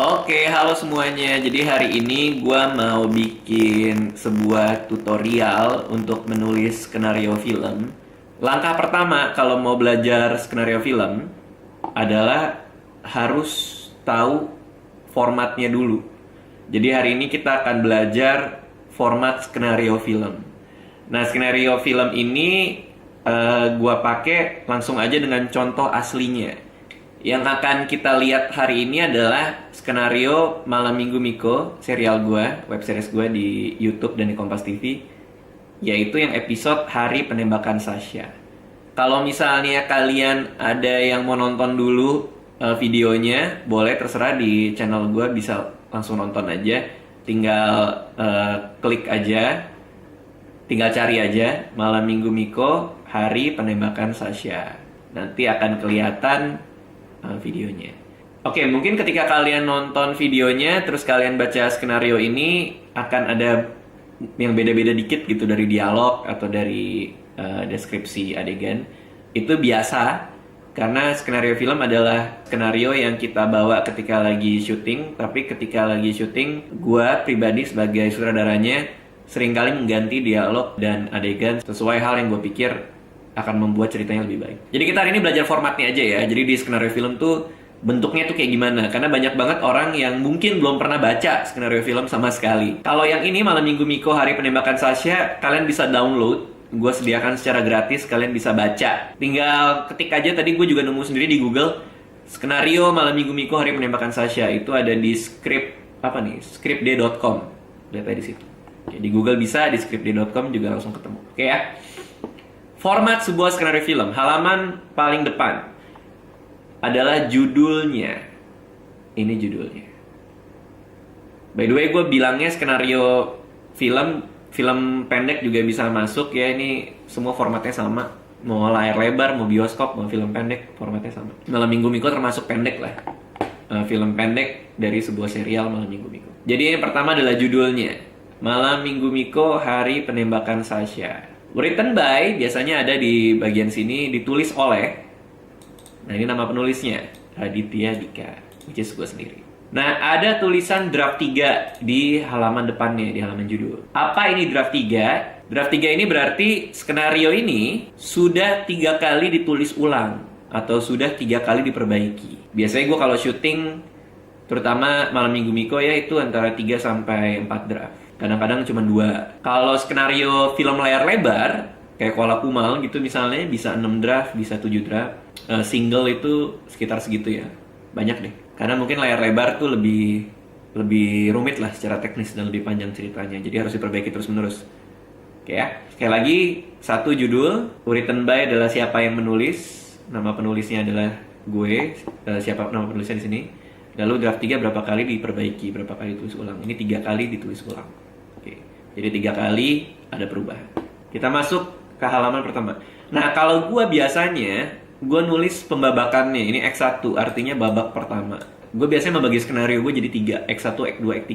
Oke, halo semuanya. Jadi hari ini gua mau bikin sebuah tutorial untuk menulis skenario film. Langkah pertama kalau mau belajar skenario film adalah harus tahu formatnya dulu. Jadi hari ini kita akan belajar format skenario film. Nah, skenario film ini gua pakai langsung aja dengan contoh aslinya. Yang akan kita lihat hari ini adalah skenario Malam Minggu Miko, serial gue, web series gue di YouTube dan di Kompas TV, yaitu yang episode Hari Penembakan Sasha. Kalau misalnya kalian ada yang mau nonton dulu videonya, boleh terserah di channel gue, bisa langsung nonton aja. Tinggal klik aja, tinggal cari aja Malam Minggu Miko, Hari Penembakan Sasha. Nanti akan kelihatan videonya. Oke, mungkin ketika kalian nonton videonya terus kalian baca skenario ini akan ada yang beda-beda dikit gitu dari dialog atau dari deskripsi adegan. Itu biasa karena skenario film adalah skenario yang kita bawa ketika lagi syuting, tapi ketika lagi syuting gua pribadi sebagai sutradaranya seringkali mengganti dialog dan adegan sesuai hal yang gue pikir akan membuat ceritanya lebih baik. Jadi kita hari ini belajar formatnya aja ya. Jadi di skenario film tuh bentuknya tuh kayak gimana. Karena banyak banget orang yang mungkin belum pernah baca skenario film sama sekali. Kalau yang ini Malam Minggu Miko Hari Penembakan Sasha, kalian bisa download. Gue sediakan secara gratis, kalian bisa baca. Tinggal ketik aja, tadi gue juga nemu sendiri di Google. Skenario Malam Minggu Miko Hari Penembakan Sasha. Itu ada di scriptday.com. Lihat aja di situ. Oke, di Google bisa, di scriptday.com juga langsung ketemu. Oke ya. Format sebuah skenario film, halaman paling depan adalah judulnya. Ini judulnya. By the way, gue bilangnya skenario film pendek juga bisa masuk ya. Ini semua formatnya sama. Mau layar lebar, mau bioskop, mau film pendek, formatnya sama. Malam Minggu Miko termasuk pendek lah. Film pendek dari sebuah serial Malam Minggu Miko. Jadi yang pertama adalah judulnya. Malam Minggu Miko Hari Penembakan Sasha. Written by, biasanya ada di bagian sini, ditulis oleh. Nah, ini nama penulisnya, Raditya Dika, which is gue sendiri. Nah, ada tulisan draft 3 di halaman depannya, di halaman judul. Apa ini draft 3? Draft 3 ini berarti skenario ini sudah 3 kali ditulis ulang, atau sudah 3 kali diperbaiki. Biasanya gue kalau syuting, terutama Malam Minggu Miko ya, itu antara 3 sampai 4 draft. Kadang-kadang cuma 2. Kalau skenario film layar lebar kayak Kuala Kumal gitu misalnya bisa 6 draft, bisa 7 draft. Single itu sekitar segitu ya. Banyak deh. Karena mungkin layar lebar tuh lebih rumit lah secara teknis dan lebih panjang ceritanya. Jadi harus diperbaiki terus-menerus. Oke ya. Sekali lagi, satu judul, written by adalah siapa yang menulis. Nama penulisnya adalah gue. Siapa nama penulisnya di sini. Lalu draft 3 berapa kali diperbaiki, berapa kali ditulis ulang. Ini 3 kali ditulis ulang. Oke. Jadi 3 kali ada perubahan. Kita masuk ke halaman pertama. Nah, kalau gue biasanya, gue nulis pembabakannya. Ini X1, artinya babak pertama. Gue biasanya membagi skenario gue jadi 3. X1, X2, X3.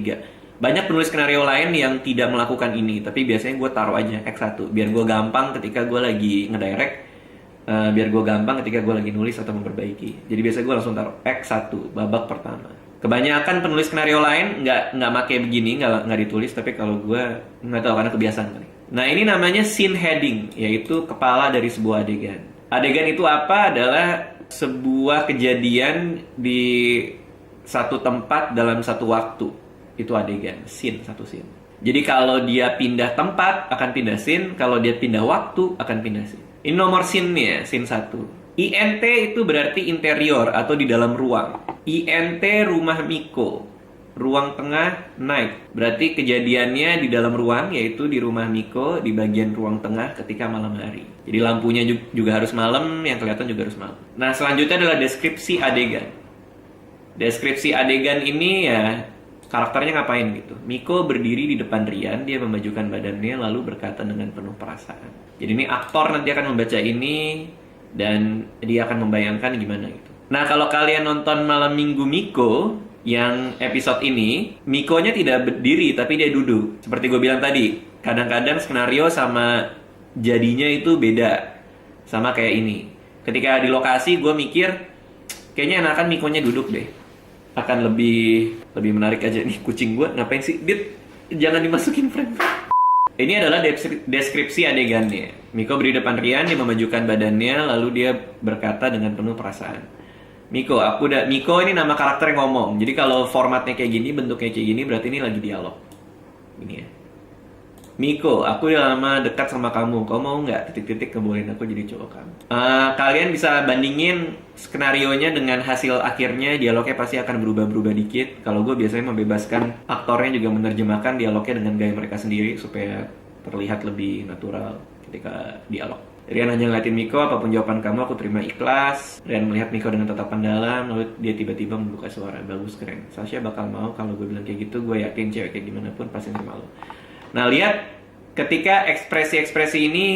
Banyak penulis skenario lain yang tidak melakukan ini. Tapi biasanya gue taruh aja X1. Biar gue gampang ketika gue lagi ngedirect. Biar gue gampang ketika gue lagi nulis atau memperbaiki. Jadi biasanya gue langsung taruh X1, babak pertama. Kebanyakan penulis skenario lain nggak make begini, nggak ditulis. Tapi kalau gue nggak tahu karena kebiasaan kali. Nah, ini namanya scene heading, yaitu kepala dari sebuah adegan. Adegan itu apa? Adalah sebuah kejadian di satu tempat dalam satu waktu. Itu adegan, scene, satu scene. Jadi kalau dia pindah tempat akan pindah scene, kalau dia pindah waktu akan pindah scene. Ini nomor scene-nya, scene 1. INT itu berarti interior atau di dalam ruang. INT rumah Miko. Ruang tengah night. Berarti kejadiannya di dalam ruang, yaitu di rumah Miko di bagian ruang tengah ketika malam hari. Jadi lampunya juga harus malam, yang kelihatan juga harus malam. Nah, selanjutnya adalah deskripsi adegan. Deskripsi adegan ini ya karakternya ngapain gitu. Miko berdiri di depan Rian, dia memajukan badannya lalu berkata dengan penuh perasaan. Jadi ini aktor nanti akan membaca ini dan dia akan membayangkan gimana gitu. Nah, kalau kalian nonton Malam Minggu Miko yang episode ini, Miko-nya tidak berdiri tapi dia duduk. Seperti gue bilang tadi, kadang-kadang skenario sama jadinya itu beda. Sama kayak ini. Ketika di lokasi gue mikir kayaknya enakan Miko-nya duduk deh. akan lebih menarik aja. Nih kucing gue ngapain sih? Dit, jangan dimasukin frame. Ini adalah deskripsi adegannya. Miko berdiri depan Rian, dia memajukan badannya, lalu dia berkata dengan penuh perasaan. Miko ini nama karakter yang ngomong. Jadi kalau formatnya kayak gini, bentuknya kayak gini, berarti ini lagi dialog. Ini ya. Miko, aku udah lama dekat sama kamu. Kau mau nggak titik-titik ngebolehin aku jadi cowok kamu? Kalian bisa bandingin skenarionya dengan hasil akhirnya. Dialognya pasti akan berubah-berubah dikit. Kalau gue biasanya membebaskan aktornya juga menerjemahkan dialognya dengan gaya mereka sendiri supaya terlihat lebih natural ketika dialog. Rian hanya ngeliatin Miko, apapun jawaban kamu aku terima ikhlas. Rian melihat Miko dengan tatapan dalam, lalu dia tiba-tiba membuka suara. Bagus, keren. Sasha bakal mau kalau gue bilang kayak gitu. Gue yakin cewek kayak gimana pun pasti nerima lo. Nah, lihat ketika ekspresi-ekspresi ini,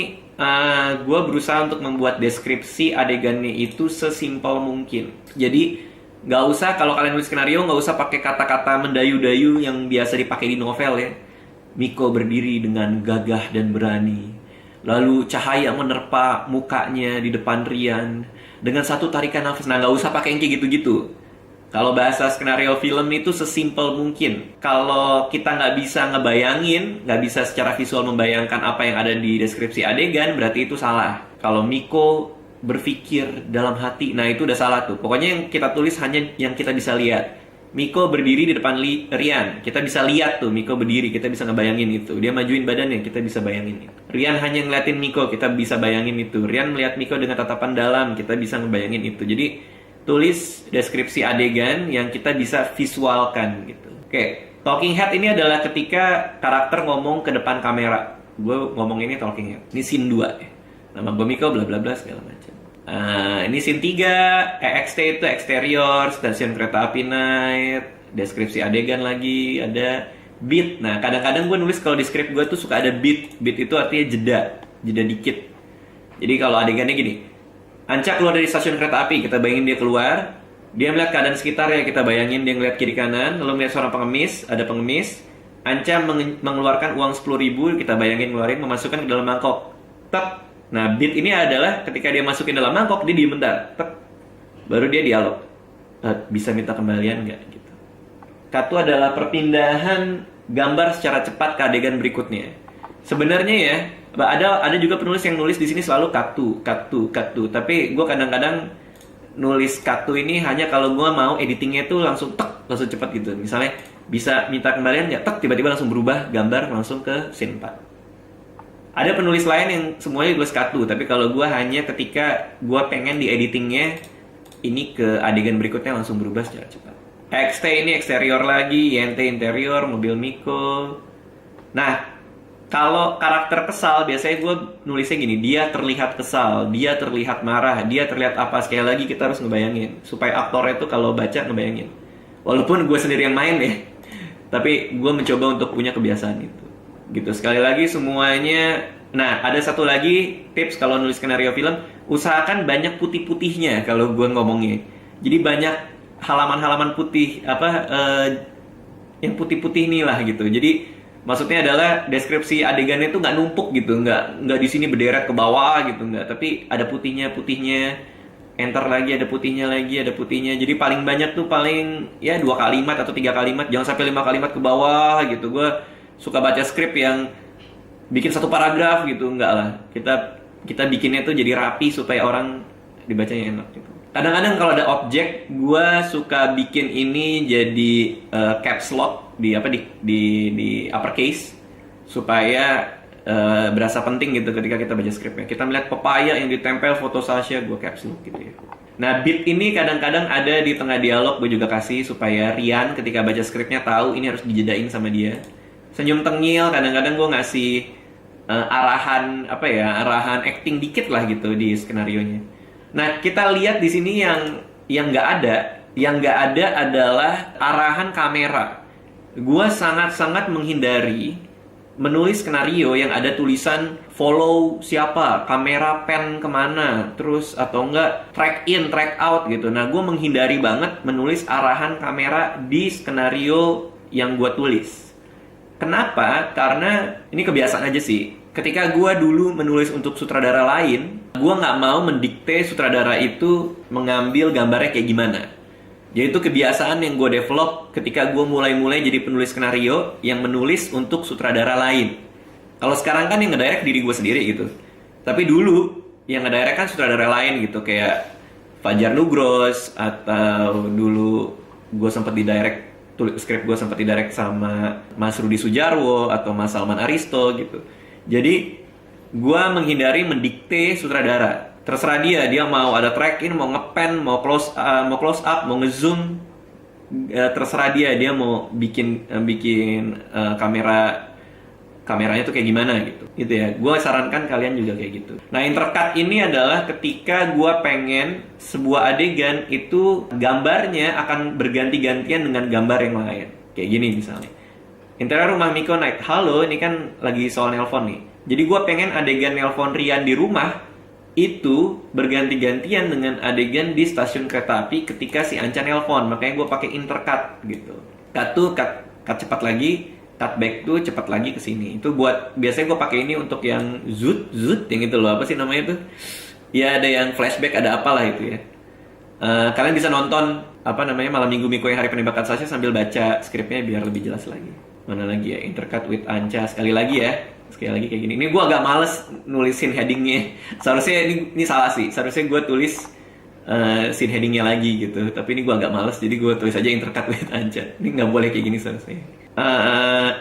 gue berusaha untuk membuat deskripsi adegannya itu sesimpel mungkin. Jadi nggak usah, kalau kalian nulis skenario, nggak usah pakai kata-kata mendayu-dayu yang biasa dipakai di novel ya. Miko berdiri dengan gagah dan berani, lalu cahaya menerpa mukanya di depan Rian dengan satu tarikan nafas. Nah, nggak usah pakai yang kayak gitu-gitu. Kalau bahasa skenario film itu sesimpel mungkin. Kalau kita nggak bisa ngebayangin, nggak bisa secara visual membayangkan apa yang ada di deskripsi adegan, berarti itu salah. Kalau Miko berpikir dalam hati, nah itu udah salah tuh. Pokoknya yang kita tulis hanya yang kita bisa lihat. Miko berdiri di depan Rian, kita bisa lihat tuh Miko berdiri, kita bisa ngebayangin itu. Dia majuin badannya, kita bisa bayangin itu. Rian hanya ngeliatin Miko, kita bisa bayangin itu. Rian melihat Miko dengan tatapan dalam, kita bisa ngebayangin itu. Jadi tulis deskripsi adegan yang kita bisa visualkan gitu. Oke, talking head ini adalah ketika karakter ngomong ke depan kamera. Gue ngomong ini talking head. Ini scene 2 ya. Nama gue Miko bla bla bla segala macam. Ini scene 3, EXT itu eksterior, stasiun kereta api night, deskripsi adegan lagi, ada beat. Nah, kadang-kadang gue nulis kalau di script gue tuh suka ada beat. Beat itu artinya jeda dikit. Jadi kalau adegannya gini, Anca keluar dari stasiun kereta api, kita bayangin dia keluar. Dia melihat keadaan sekitarnya, kita bayangin dia ngeliat kiri kanan. Lalu melihat seorang pengemis, ada pengemis. Anca mengeluarkan uang 10.000, kita bayangin ngeluarin, memasukkan ke dalam mangkok. Tek. Nah, beat ini adalah ketika dia masukin dalam mangkok, dia diem bentar. Tek. Baru dia dialog. Bisa minta kembalian nggak? Gitu. Katu adalah perpindahan gambar secara cepat ke adegan berikutnya. Sebenarnya ya, ada juga penulis yang nulis di sini selalu katu. Tapi gue kadang-kadang nulis katu ini hanya kalau gue mau editingnya tuh langsung cepat gitu. Misalnya bisa minta kembalian nggak, tiba-tiba langsung berubah gambar langsung ke scene 4. Ada penulis lain yang semuanya tulis katu, tapi kalau gue hanya ketika gue pengen di editingnya ini ke adegan berikutnya langsung berubah secara cepat. XT ini eksterior lagi, YNT interior, mobil Miko. Nah, kalau karakter kesal, biasanya gue nulisnya gini, dia terlihat kesal, dia terlihat marah, dia terlihat apa. Sekali lagi kita harus ngebayangin, supaya aktornya tuh kalau baca ngebayangin. Walaupun gue sendiri yang main ya, tapi gue mencoba untuk punya kebiasaan itu. Gitu, sekali lagi semuanya. Nah, ada satu lagi tips kalau nulis skenario film, usahakan banyak putih-putihnya kalau gue ngomongnya. Jadi banyak halaman-halaman putih, yang putih-putih nih lah gitu. Jadi maksudnya adalah deskripsi adegannya itu nggak numpuk gitu, nggak di sini berderet ke bawah gitu, nggak. Tapi ada putihnya, enter lagi ada putihnya. Jadi paling banyak tuh paling ya 2 kalimat atau 3 kalimat, jangan sampai 5 kalimat ke bawah gitu. Gue suka baca skrip yang bikin 1 paragraf gitu, enggak lah. Kita bikinnya tuh jadi rapi supaya orang dibacanya enak gitu. Kadang-kadang kalau ada objek, gue suka bikin ini jadi caps lock di uppercase supaya berasa penting gitu ketika kita baca skripnya. Kita melihat pepaya yang ditempel foto Sasha, gue caps lock gitu ya. Nah, beat ini kadang-kadang ada di tengah dialog, gue juga kasih supaya Rian ketika baca skripnya tahu ini harus dijedain sama dia. Senyum tengil, kadang-kadang gue ngasih arahan acting dikit lah gitu di skenarionya. Nah, kita lihat di sini yang nggak ada adalah arahan kamera. Gue sangat-sangat menghindari menulis skenario yang ada tulisan follow siapa, kamera pan kemana, terus atau enggak track in, track out gitu. Nah, gue menghindari banget menulis arahan kamera di skenario yang gue tulis. Kenapa? Karena ini kebiasaan aja sih. Ketika gue dulu menulis untuk sutradara lain, gue nggak mau mendikte sutradara itu mengambil gambarnya kayak gimana. Yaitu kebiasaan yang gue develop ketika gue mulai-mulai jadi penulis skenario yang menulis untuk sutradara lain. Kalau sekarang kan yang ngedirect diri gue sendiri gitu. Tapi dulu yang ngedirect kan sutradara lain gitu, kayak Fajar Nugros, atau dulu gue sempat didirect, skrip gue sempat didirect sama Mas Rudi Sujarwo atau Mas Salman Aristo gitu. Jadi gue menghindari mendikte sutradara. Terserah dia mau ada track in, mau ngepen, mau close up, mau ngezoom, terserah dia mau bikin kameranya tuh kayak gimana gitu ya. Gue sarankan kalian juga kayak gitu. Nah, intercut ini adalah ketika gue pengen sebuah adegan itu gambarnya akan berganti-gantian dengan gambar yang lain. Kayak gini misalnya, interior rumah Miko Night, halo, ini kan lagi soal nelpon nih. Jadi gue pengen adegan nelpon Rian di rumah itu berganti-gantian dengan adegan di stasiun kereta api ketika si Anca nelpon. Makanya gue pakai intercut gitu. Cut cepat lagi, cut back tuh cepat lagi ke sini. Itu buat, biasanya gue pakai ini untuk yang zoot yang itu loh, apa sih namanya tuh? Ya ada yang flashback, ada apalah itu ya. Kalian bisa nonton apa namanya Malam Minggu Miko yang Hari Penembakan Sasha sambil baca skripnya biar lebih jelas lagi. Mana lagi ya, intercut with Anca, sekali lagi kayak gini. Ini gue agak males nulisin headingnya. Seharusnya ini salah sih. Seharusnya gue tulis scene headingnya lagi gitu. Tapi ini gue agak males, jadi gue tulis aja intercut with Anca. Ini nggak boleh kayak gini seharusnya.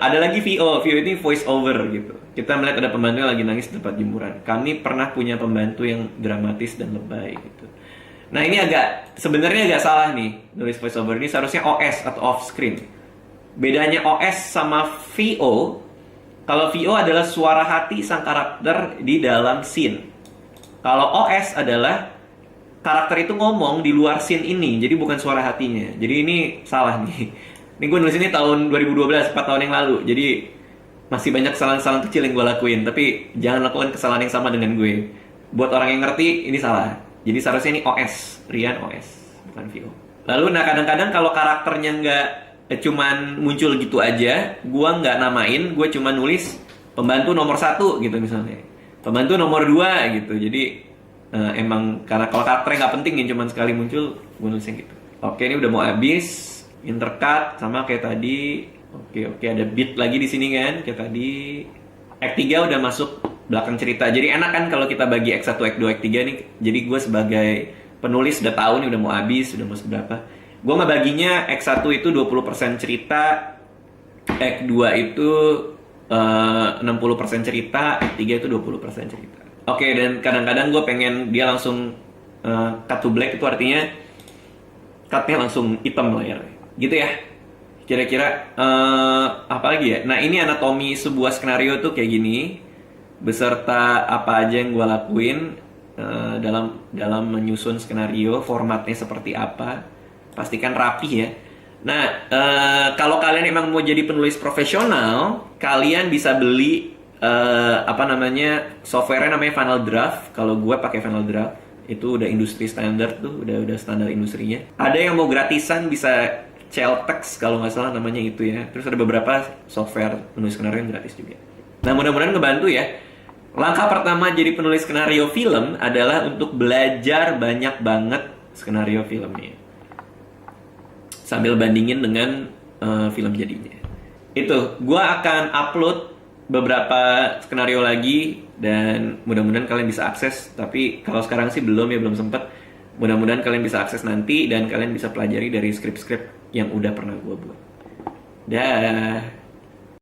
Ada lagi VO ini voice over gitu. Kita melihat ada pembantu yang lagi nangis di tempat jemuran. Kami pernah punya pembantu yang dramatis dan lebay gitu. Nah, ini sebenarnya agak salah nih nulis voice over ini. Seharusnya OS atau off screen. Bedanya OS sama VO, kalau VO adalah suara hati sang karakter di dalam scene. Kalau OS adalah karakter itu ngomong di luar scene ini, jadi bukan suara hatinya. Jadi ini salah nih. Ini gue nulis ini tahun 2012, 4 tahun yang lalu. Jadi masih banyak kesalahan-kesalahan kecil yang gue lakuin. Tapi jangan lakukan kesalahan yang sama dengan gue. Buat orang yang ngerti, ini salah. Jadi seharusnya ini OS, Rian OS, bukan VO. Lalu kadang-kadang kalau karakternya nggak cuman muncul gitu aja, gue nggak namain, gue cuma nulis pembantu nomor 1 gitu misalnya, pembantu nomor 2 gitu. Jadi emang karena kalau karakternya nggak penting yang cuma sekali muncul, gue nulisnya gitu. Oke, ini udah mau habis. Intercut sama kayak tadi. Oke, ada beat lagi di sini kan kayak tadi. Act 3 udah masuk belakang cerita. Jadi enak kan kalau kita bagi Act 1, Act 2, Act 3 nih. Jadi gue sebagai penulis udah tahu nih udah mau habis, udah masuk berapa. Gue ngebaginya Act 1 itu 20% cerita, Act 2 itu 60% cerita, Act 3 itu 20% cerita. Oke, dan kadang-kadang gue pengen dia langsung cut to black, itu artinya cutnya langsung hitam layarnya. Gitu ya. Kira-kira apa lagi ya? Nah, ini anatomi sebuah skenario tuh kayak gini, beserta apa aja yang gue lakuin dalam menyusun skenario, formatnya seperti apa. Pastikan rapi ya. Nah, kalau kalian emang mau jadi penulis profesional, kalian bisa beli software namanya Final Draft. Kalau gue pakai Final Draft, itu udah industri standar tuh, udah standar industrinya. Ada yang mau gratisan bisa Celtex kalau nggak salah namanya itu ya. Terus ada beberapa software penulis skenario yang gratis juga. Nah, mudah-mudahan ngebantu ya. Langkah pertama jadi penulis skenario film adalah untuk belajar banyak banget skenario filmnya, sambil bandingin dengan film jadinya. Itu, gue akan upload beberapa skenario lagi dan mudah-mudahan kalian bisa akses. Tapi kalau sekarang sih belum sempet. Mudah-mudahan kalian bisa akses nanti dan kalian bisa pelajari dari skrip-skrip yang udah pernah gue buat. Dah.